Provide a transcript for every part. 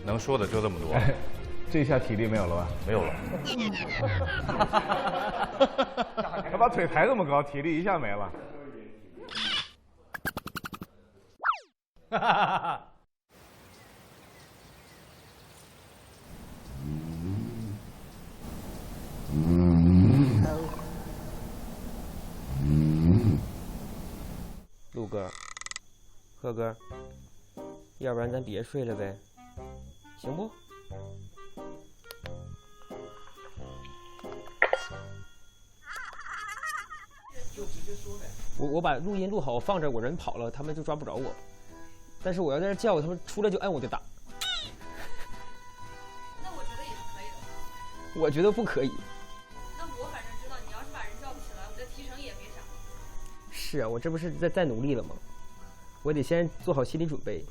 能说的就这么多。这一下体力没有了吧？没有了。他把腿抬这么高，体力一下没了。哈哈哈哈。陆哥，贺哥，要不然咱别睡了呗，行不？我把录音录好，放这，我人跑了，他们就抓不着我。但是我要在这叫，他们出来就摁我就打。那我觉得也是可以的。我觉得不可以。那我反正知道，你要是把人叫不起来，我再提绳也没啥。是啊，我这不是在努力了吗？我得先做好心理准备。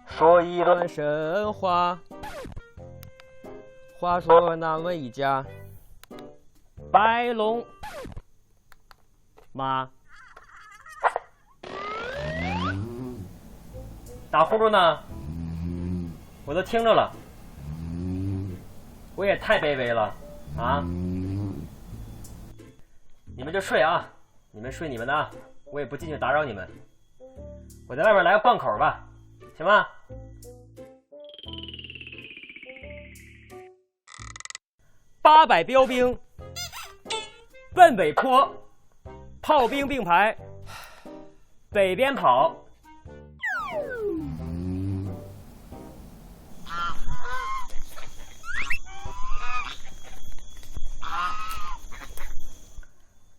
说一段神话，话说那么一家白龙马打呼噜呢，我都听着了，我也太卑微了啊！你们就睡啊，你们睡你们的啊，我也不进去打扰你们，我在外面来个贯口吧，行吗？800标兵奔北坡，炮兵并排，北边跑。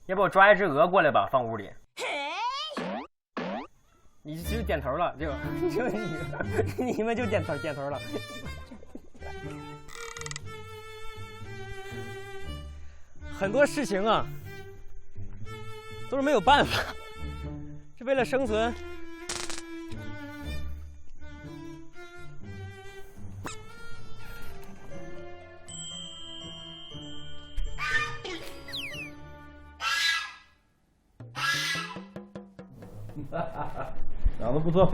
要不我抓一只鹅过来吧，放屋里。你就点头了，就你们就点头了。很多事情啊，都是没有办法，是为了生存。长得不错。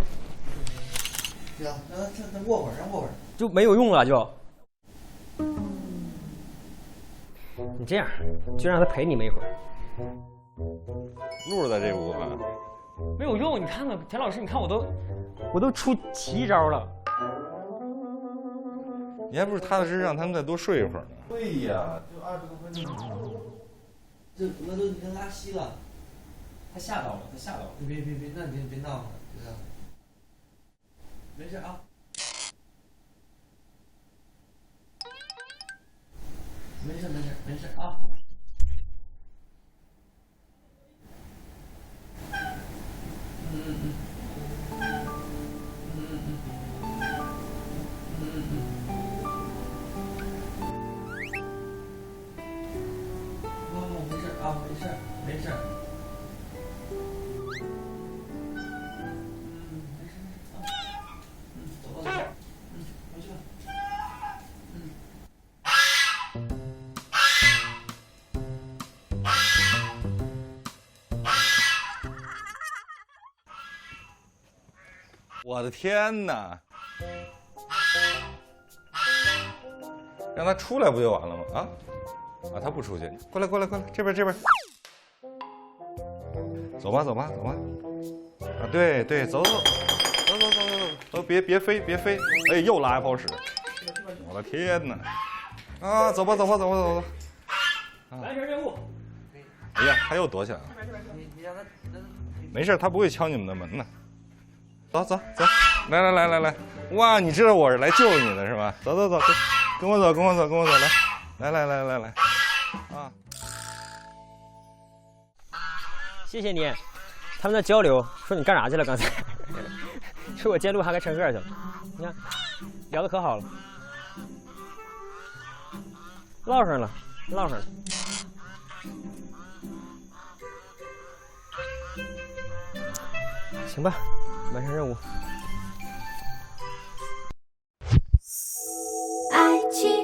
对啊，让卧会儿，让卧会儿。就没有用了就。你这样，就让他陪你们一会儿。鹿在这屋啊，没有用，你看看田老师，你看我都出奇招了。你还不是踏踏实实让他们再多睡一会儿呢？对呀，就20多分钟。这鹅都已经拉稀了。他吓到了。别，那你别闹了，别闹了。没事啊。没事啊。没事。走吧，回去吧。我的天哪！让他出来不就完了吗？啊，他不出去，过来，这边。走吧。啊，对，走，别飞！哎，又拉一泡屎！我的天哪！啊，走吧。完成任务。哎呀，他又躲起来了。你让他，没事，他不会敲你们的门的。走，来！哇，你知道我是来救你的是吧？走，跟我走，来！啊！谢谢你，他们在交流，说你干啥去了？刚才说我监督哈个乘客去了。你看，聊得可好了，唠上了。行吧，完成任务。起。